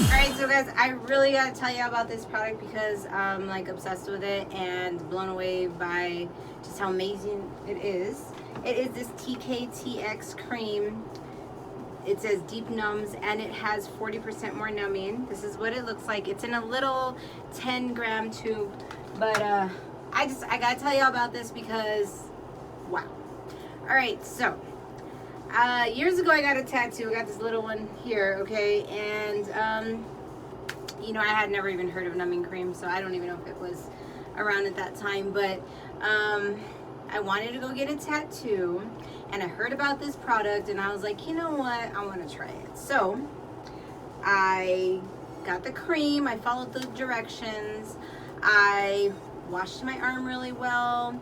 Alright, so guys, I really gotta tell you about this product because I'm like obsessed with it and blown away by just how amazing it is. It is this TKTX cream. It says deep numbs and it has 40% more numbing. This is what it looks like. It's in a little 10-gram tube, but I gotta tell you about this because wow. Alright, so years ago I got a tattoo. I got this little one here, okay, and you know, I had never even heard of numbing cream, so I don't even know if it was around at that time, but I wanted to go get a tattoo and I heard about this product and I was like, you know what, I want to try it. So I got the cream, I followed the directions, I washed my arm really well.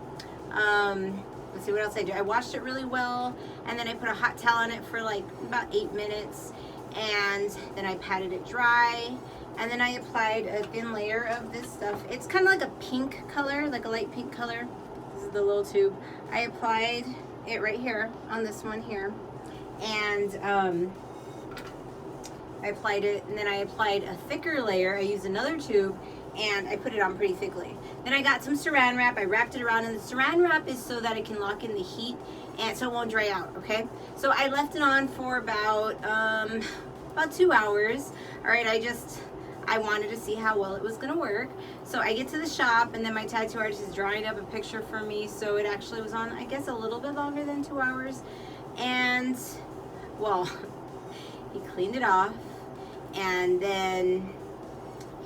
Let's see what else I do. I washed it really well, and then I put a hot towel on it for like about 8 minutes, and then I patted it dry, and then I applied a thin layer of this stuff. It's kind of like a pink color, like a light pink color. This is the little tube. I applied it right here on this one here, and I applied it, and then I applied a thicker layer. I used another tube, and I put it on pretty thickly. Then I got some saran wrap, I wrapped it around, and the saran wrap is so that it can lock in the heat and so it won't dry out, okay? So I left it on for about 2 hours. All right, I wanted to see how well it was gonna work. So I get to the shop, and then my tattoo artist is drawing up a picture for me, so it actually was on, I guess, a little bit longer than 2 hours. And, well, he cleaned it off, and then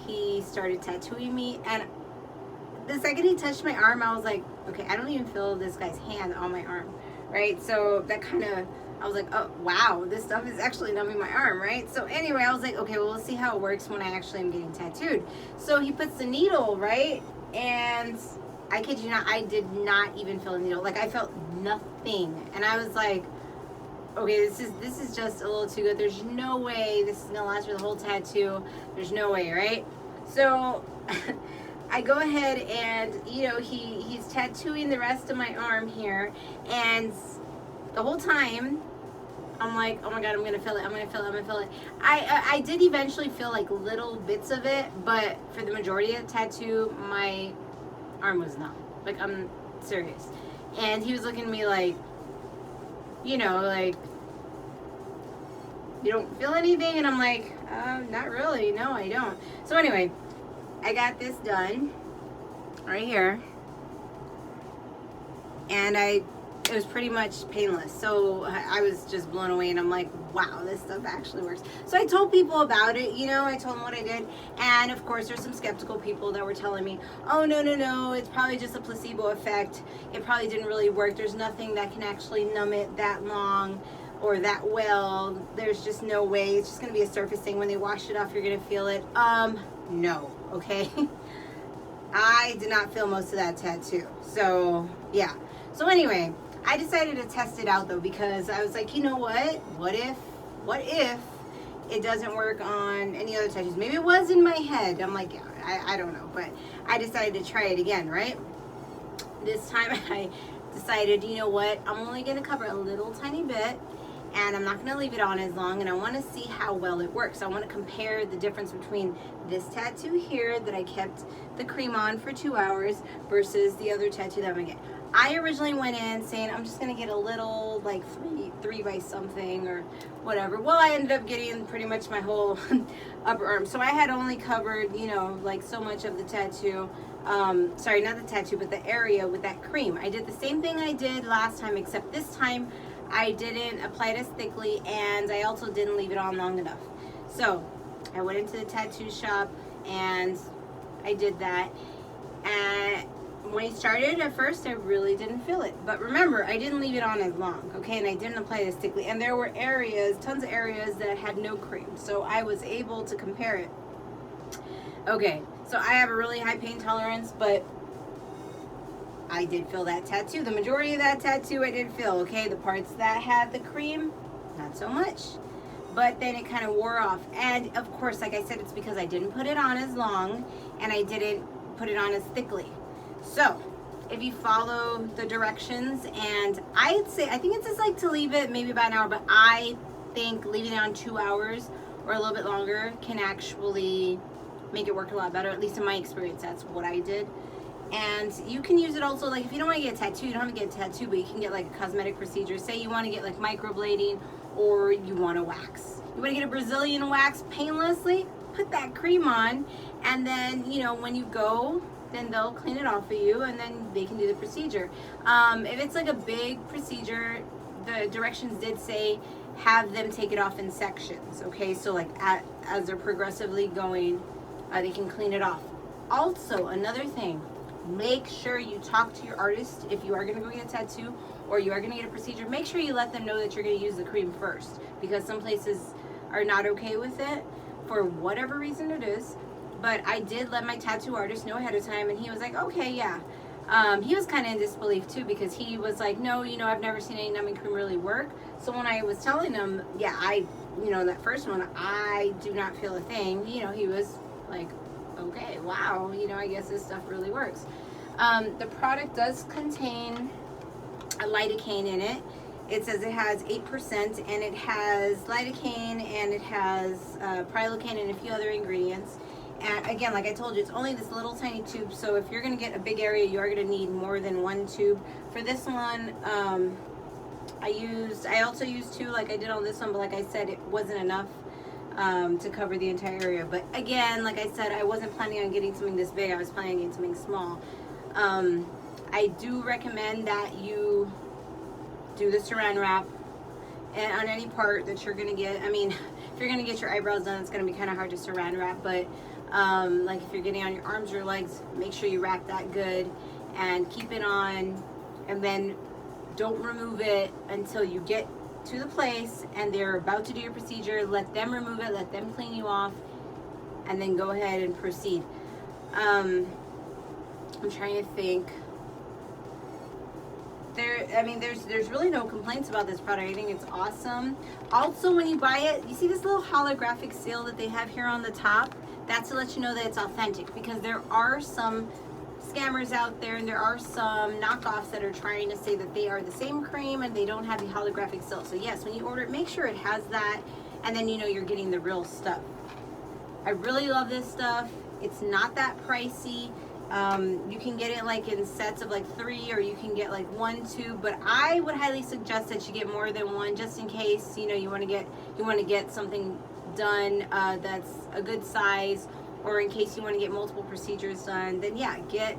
he started tattooing me, and the second he touched my arm, I was like, okay, I don't even feel this guy's hand on my arm, right? So that kind of, I was like, oh, wow, this stuff is actually numbing my arm, right? So anyway, I was like, okay, well, we'll see how it works when I actually am getting tattooed. So he puts the needle, right? And I kid you not, I did not even feel a needle. Like, I felt nothing. And I was like, okay, this is just a little too good. There's no way this is gonna last for the whole tattoo. There's no way, right? So I go ahead and, you know, he's tattooing the rest of my arm here, and the whole time I'm like, oh my god, I'm gonna feel it, I'm gonna feel it, I'm gonna feel it. I did eventually feel like little bits of it, but for the majority of the tattoo, my arm was numb. Like, I'm serious. And he was looking at me like, you know, like, you don't feel anything? And I'm like, not really, no, I don't. So anyway, I got this done right here, and it was pretty much painless. So I was just blown away, and I'm like, wow, this stuff actually works. So I told people about it, you know, I told them what I did, and of course there's some skeptical people that were telling me, oh, no, it's probably just a placebo effect. It probably didn't really work. There's nothing that can actually numb it that long or that well. There's just no way. It's just gonna be a surface thing. When they wash it off, you're gonna feel it. No, okay? I did not feel most of that tattoo. So, yeah. So anyway, I decided to test it out though, because I was like, you know what? What if it doesn't work on any other tattoos? Maybe it was in my head. I'm like, yeah, I don't know. But I decided to try it again, right? This time I decided, you know what? I'm only gonna cover a little tiny bit, and I'm not going to leave it on as long, and I want to see how well it works. I want to compare the difference between this tattoo here that I kept the cream on for 2 hours versus the other tattoo that I'm going to get. I originally went in saying I'm just going to get a little, like, three by something or whatever. Well, I ended up getting pretty much my whole upper arm. So I had only covered, you know, like so much of the tattoo. Sorry, not the tattoo, but the area with that cream. I did the same thing I did last time, except this time I didn't apply it as thickly, and I also didn't leave it on long enough. So I went into the tattoo shop and I did that, and when I started at first I really didn't feel it, but remember, I didn't leave it on as long, okay, and I didn't apply it as thickly, and there were areas, tons of areas that had no cream, so I was able to compare it. Okay, so I have a really high pain tolerance, but I did feel that tattoo. The majority of that tattoo I did feel, okay? The parts that had the cream, not so much. But then it kind of wore off. And of course, like I said, it's because I didn't put it on as long and I didn't put it on as thickly. So, if you follow the directions, and I think it's just like to leave it maybe about an hour, but I think leaving it on 2 hours or a little bit longer can actually make it work a lot better. At least in my experience, that's what I did. And you can use it also, like if you don't want to get a tattoo, you don't have to get a tattoo, but you can get like a cosmetic procedure. Say you want to get like microblading, or you want to wax. You want to get a Brazilian wax painlessly, put that cream on, and then, you know, when you go, then they'll clean it off of you, and then they can do the procedure. If it's like a big procedure, the directions did say have them take it off in sections, okay? So like as they're progressively going, they can clean it off. Also, another thing, make sure you talk to your artist if you are going to go get a tattoo or you are going to get a procedure. Make sure you let them know that you're going to use the cream first, because some places are not okay with it for whatever reason it is. But I did let my tattoo artist know ahead of time, and he was like, okay, yeah. He was kind of in disbelief too, because he was like, no, you know, I've never seen any numbing cream really work. So when I was telling him, yeah, you know, that first one, I do not feel a thing, you know, he was like, okay, wow, you know, I guess this stuff really works. The product does contain a lidocaine in it. It says it has 8%, and it has lidocaine, and it has prilocaine and a few other ingredients. And again, like I told you, it's only this little tiny tube, so if you're going to get a big area, you are going to need more than one tube. For this one, I also used two like I did on this one, but like I said, it wasn't enough to cover the entire area. But again, like I said, I wasn't planning on getting something this big. I was planning on getting something small. I do recommend that you do the saran wrap and on any part that you're going to get. I mean, if you're going to get your eyebrows done, it's going to be kind of hard to saran wrap, but like if you're getting on your arms or your legs, make sure you wrap that good and keep it on, and then don't remove it until you get to the place and they're about to do your procedure. Let them remove it, let them clean you off, and then go ahead and proceed. I'm trying to think. There's really no complaints about this product. I think it's awesome. Also, when you buy it, you see this little holographic seal that they have here on the top? That's to let you know that it's authentic, because there are some scammers out there, and there are some knockoffs that are trying to say that they are the same cream and they don't have the holographic seal. So yes, when you order it, make sure it has that, and then you know you're getting the real stuff. I really love this stuff. It's not that pricey. You can get it like in sets of like 3, or you can get like 1 tube, but I would highly suggest that you get more than one, just in case, you know, you want to get something done that's a good size, or in case you want to get multiple procedures done, then yeah, get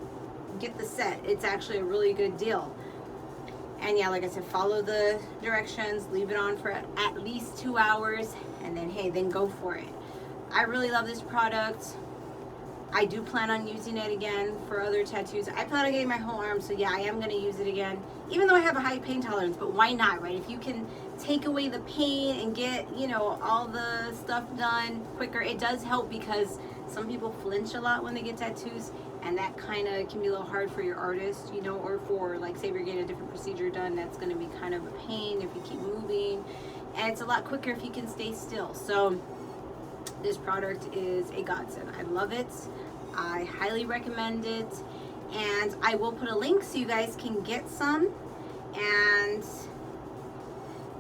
the set. It's actually a really good deal. And yeah, like I said, follow the directions, leave it on for at least 2 hours, and then hey, then go for it. I really love this product. I do plan on using it again for other tattoos. I plan on getting my whole arm, so yeah, I am going to use it again, even though I have a high pain tolerance. But why not, right? If you can take away the pain and get, you know, all the stuff done quicker, it does help, because some people flinch a lot when they get tattoos, and that kind of can be a little hard for your artist, you know, or for, like, say you're getting a different procedure done, that's going to be kind of a pain if you keep moving, and it's a lot quicker if you can stay still. So this product is a godsend. I love it. I highly recommend it, and I will put a link so you guys can get some. And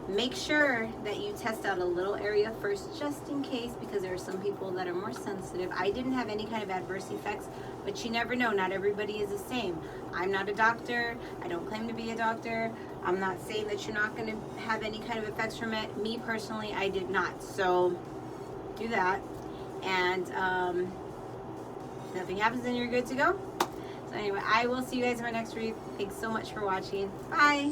make sure that you test out a little area first, just in case, because there are some people that are more sensitive. I didn't have any kind of adverse effects, but you never know. Not everybody is the same. I'm not a doctor. I don't claim to be a doctor. I'm not saying that you're not going to have any kind of effects from it. Me personally, I did not. So do that. And if nothing happens, then you're good to go. So anyway, I will see you guys in my next review. Thanks so much for watching. Bye.